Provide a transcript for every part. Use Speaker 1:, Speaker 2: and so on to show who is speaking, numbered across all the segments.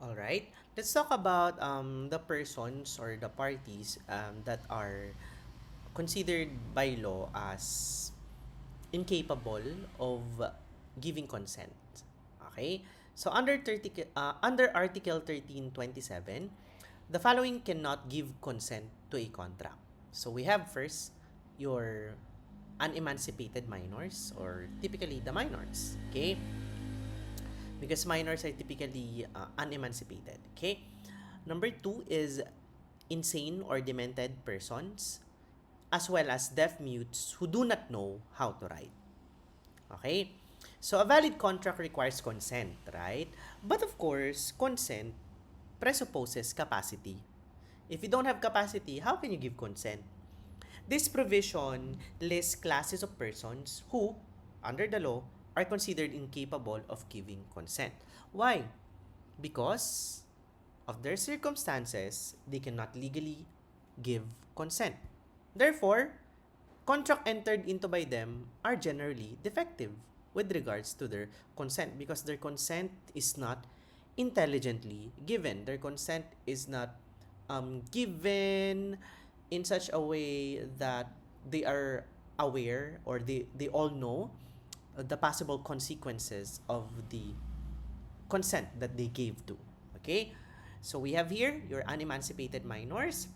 Speaker 1: All right. Let's talk about the persons or the parties that are considered by law as incapable of giving consent. Okay? So under Article 1327, the following cannot give consent to a contract. So we have first your unemancipated minors or typically the minors. Okay? Because minors are typically unemancipated. Okay? Number two is insane or demented persons, as well as deaf mutes who do not know how to write. Okay? So a valid contract requires consent, right? But of course, consent presupposes capacity. If you don't have capacity, how can you give consent? This provision lists classes of persons who, under the law, are considered incapable of giving consent. Why? Because of their circumstances, they cannot legally give consent. Therefore, contract entered into by them are generally defective with regards to their consent because their consent is not intelligently given. Their consent is not given in such a way that they are aware or they all know the possible consequences of the consent that they gave to. Okay? So we have here your unemancipated minors.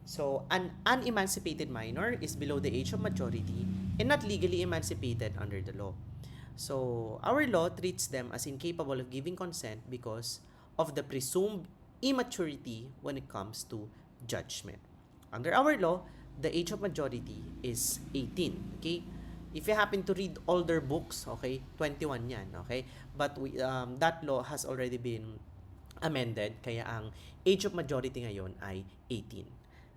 Speaker 1: So an unemancipated minor is below the age of majority and not legally emancipated under the law. So our law treats them as incapable of giving consent because of the presumed immaturity when it comes to judgment. Under our law, the age of majority is 18. Okay? If you happen to read older books, okay, 21 yan, okay? But that law has already been amended, kaya ang age of majority ngayon ay 18.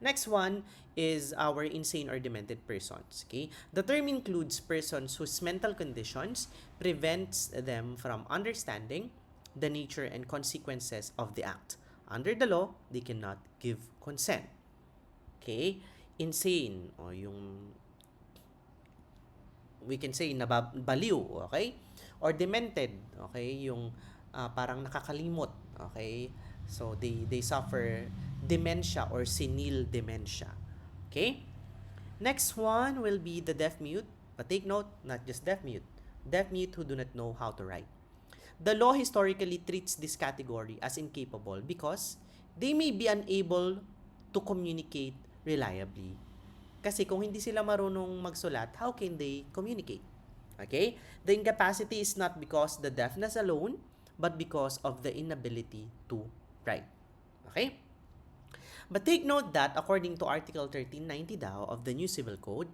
Speaker 1: Next one is our insane or demented persons. Okay? The term includes persons whose mental conditions prevents them from understanding the nature and consequences of the act. Under the law, they cannot give consent. Okay? Insane o yung we can say nababaliw, okay? Or demented, okay? Yung parang nakakalimot, okay? So they suffer dementia or senile dementia. Okay? Next one will be the deaf mute. But take note, not just deaf mute. Deaf mute who do not know how to write. The law historically treats this category as incapable because they may be unable to communicate reliably. Kasi kung hindi sila marunong magsulat, how can they communicate? Okay? The incapacity is not because the deafness alone, but because of the inability to write. Okay? But take note that according to Article 1390 daw of the new Civil Code,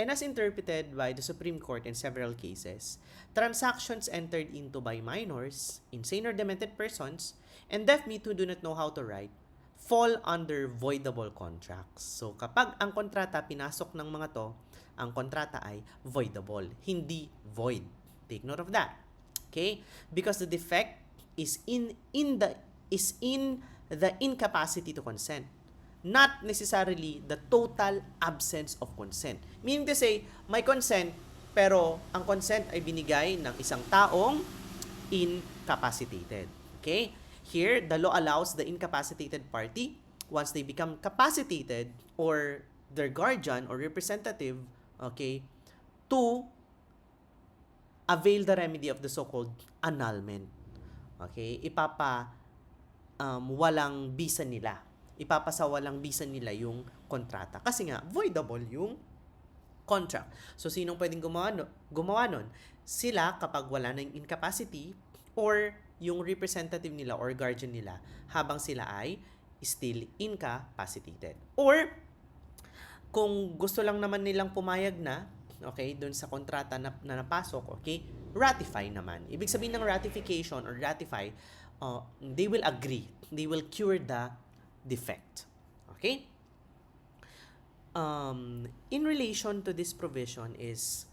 Speaker 1: and as interpreted by the Supreme Court in several cases, transactions entered into by minors, insane or demented persons, and deaf mute who do not know how to write fall under voidable contracts. So kapag ang kontrata pinasok ng mga to, ang kontrata ay voidable, hindi void. Take note of that. Okay? Because the defect is in the incapacity to consent, not necessarily the total absence of consent. Meaning to say, may consent, pero ang consent ay binigay ng isang taong incapacitated. Okay? Here, the law allows the incapacitated party, once they become capacitated, or their guardian or representative, okay, to avail the remedy of the so-called annulment. Okay? Walang bisa nila. Ipapasawalang bisa nila yung kontrata. Kasi nga, voidable yung contract. So, sinong pwedeng gumawa nun? Sila kapag wala na yung incapacity or yung representative nila or guardian nila habang sila ay still incapacitated. Or, kung gusto lang naman nilang pumayag na, okay, dun sa kontrata na napasok, okay, ratify naman. Ibig sabihin ng ratification or ratify, they will agree. They will cure the defect. Okay? In relation to this provision is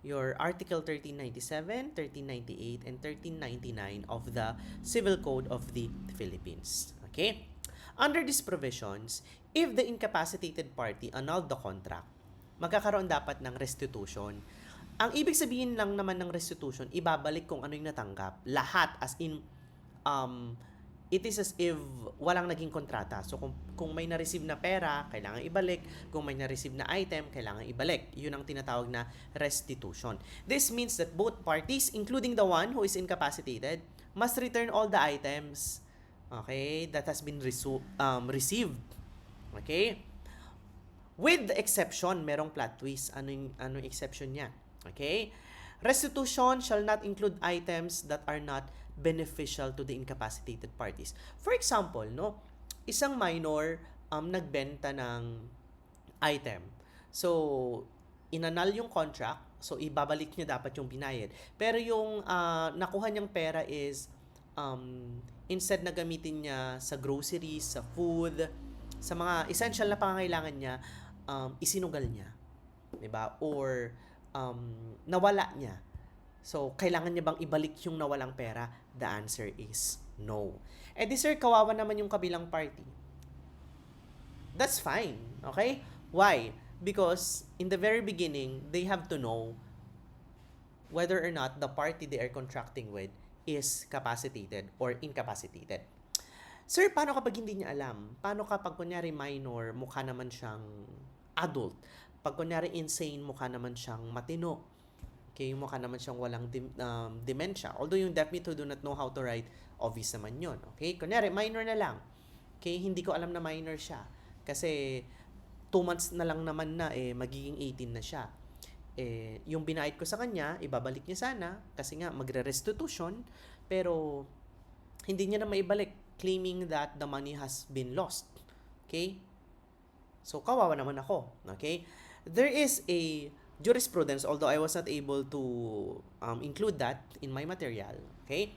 Speaker 1: your Article 1397, 1398, and 1399 of the Civil Code of the Philippines. Okay? Under these provisions, if the incapacitated party annulled the contract, magkakaroon dapat ng restitution. Ang ibig sabihin lang naman ng restitution, ibabalik kung ano yung natanggap. Lahat, as in, um, it is as if walang naging kontrata. So kung may na-receive na pera, kailangan ibalik. Kung may na-receive na item, kailangan ibalik. Yun ang tinatawag na restitution. This means that both parties, including the one who is incapacitated, must return all the items, okay, that has been received. Okay? With the exception, merong plot twist. Anong exception niya? Okay? Restitution shall not include items that are not beneficial to the incapacitated parties. For example, no, isang minor nagbenta ng item. So, inanal yung contract, so ibabalik niya dapat yung binayad. Pero yung nakuha niyang pera is instead na gamitin niya sa groceries, sa food, sa mga essential na pangangailangan niya, isinugal niya. 'Di ba? Or nawala niya. So, kailangan niya bang ibalik yung nawalang pera? The answer is no. Eh di sir, kawawa naman yung kabilang party. That's fine. Okay? Why? Because in the very beginning, they have to know whether or not the party they are contracting with is capacitated or incapacitated. Sir, paano kapag hindi niya alam? Paano kapag kunyari minor, mukha naman siyang adult? Pag kunyari insane, mukha naman siyang matino. Okay, mukha naman siyang walang dementia. Although yung deaf mute who do not know how to write, obvious naman yun. Okay, kunyari minor na lang. Okay, hindi ko alam na minor siya. Kasi 2 months na lang naman na, magiging 18 na siya. Yung binayad ko sa kanya, ibabalik niya sana kasi nga magre-restitution, pero hindi niya na maibalik, claiming that the money has been lost. Okay? So, kawawa naman ako. Okay? There is a jurisprudence, although I was not able to include that in my material, okay,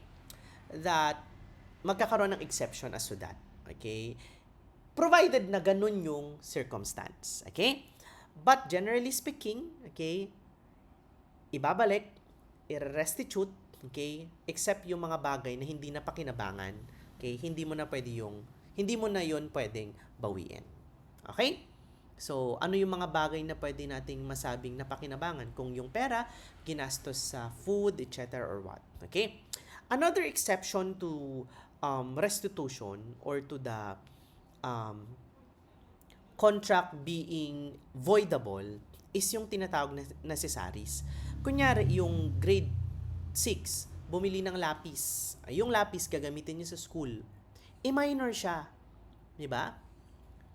Speaker 1: that magkakaroon ng exception as to that. Okay? Provided na ganun yung circumstance. Okay? But generally speaking, okay, ibabalik, i-restitute, okay, except yung mga bagay na hindi na pakinabangan, okay, hindi mo na yun pwedeng bawiin. Okay? So, ano yung mga bagay na pwede nating masabing napakinabangan? Kung yung pera, ginastos sa food, etc. or what. Okay? Another exception to restitution or to the contract being voidable is yung tinatawag na necessaries. Kunyari, yung grade 6, bumili ng lapis. Yung lapis gagamitin niya sa school. Minor siya. Di ba?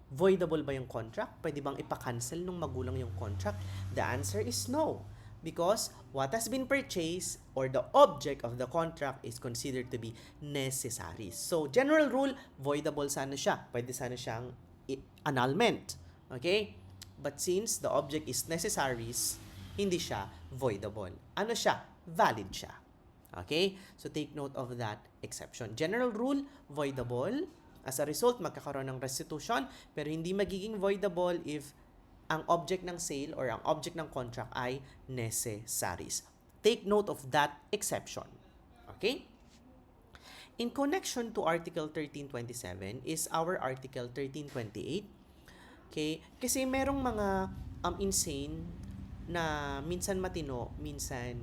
Speaker 1: Voidable ba yung contract? Pwede bang ipa-cancel nung magulang yung contract? The answer is no. Because what has been purchased or the object of the contract is considered to be necessary. So, general rule, voidable sana siya. Pwede sana siyang annulment. Okay? But since the object is necessaries, hindi siya voidable. Ano siya? Valid siya. Okay? So, take note of that exception. General rule, voidable. As a result, magkakaroon ng restitution, pero hindi magiging voidable if ang object ng sale or ang object ng contract ay necessaries. Take note of that exception. Okay? In connection to Article 1327 is our Article 1328. Okay? Kasi merong mga insane na minsan matino, minsan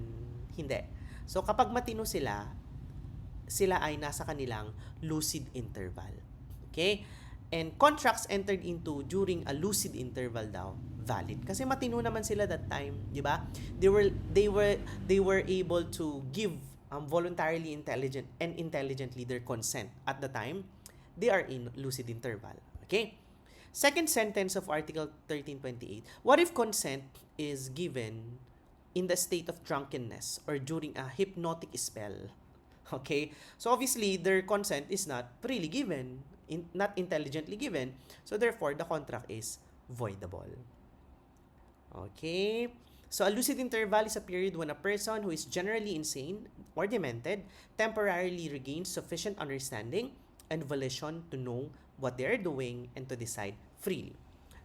Speaker 1: hindi. So, kapag matino sila ay nasa kanilang lucid interval. Okay? And contracts entered into during a lucid interval daw valid. Kasi matino naman sila that time, di ba? They were able to give voluntarily intelligently their consent at the time they are in lucid interval. Okay? Second sentence of Article 1328. What if consent is given in the state of drunkenness or during a hypnotic spell? Okay? So obviously, their consent is not freely given, not intelligently given. So therefore, the contract is voidable. Okay? So a lucid interval is a period when a person who is generally insane or demented temporarily regains sufficient understanding and volition to know what they are doing and to decide freely.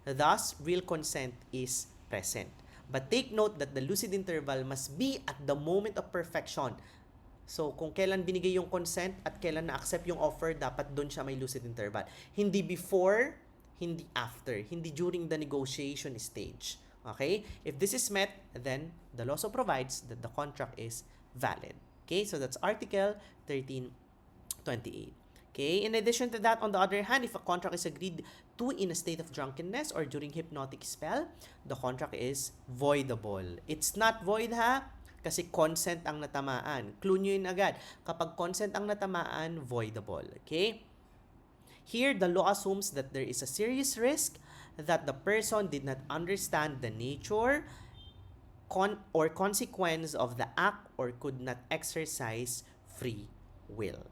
Speaker 1: Thus, real consent is present. But take note that the lucid interval must be at the moment of perfection. So, kung kailan binigay yung consent at kailan na-accept yung offer, dapat doon siya may lucid interval. Hindi before, hindi after, hindi during the negotiation stage. Okay? If this is met, then the law so provides that the contract is valid. Okay? So, that's Article 1328. Okay, in addition to that, on the other hand, if a contract is agreed to in a state of drunkenness or during hypnotic spell, the contract is voidable. It's not void ha, kasi consent ang natamaan. Clue nyo yun agad. Kapag consent ang natamaan, voidable. Okay? Here, the law assumes that there is a serious risk that the person did not understand the nature or consequence of the act or could not exercise free will.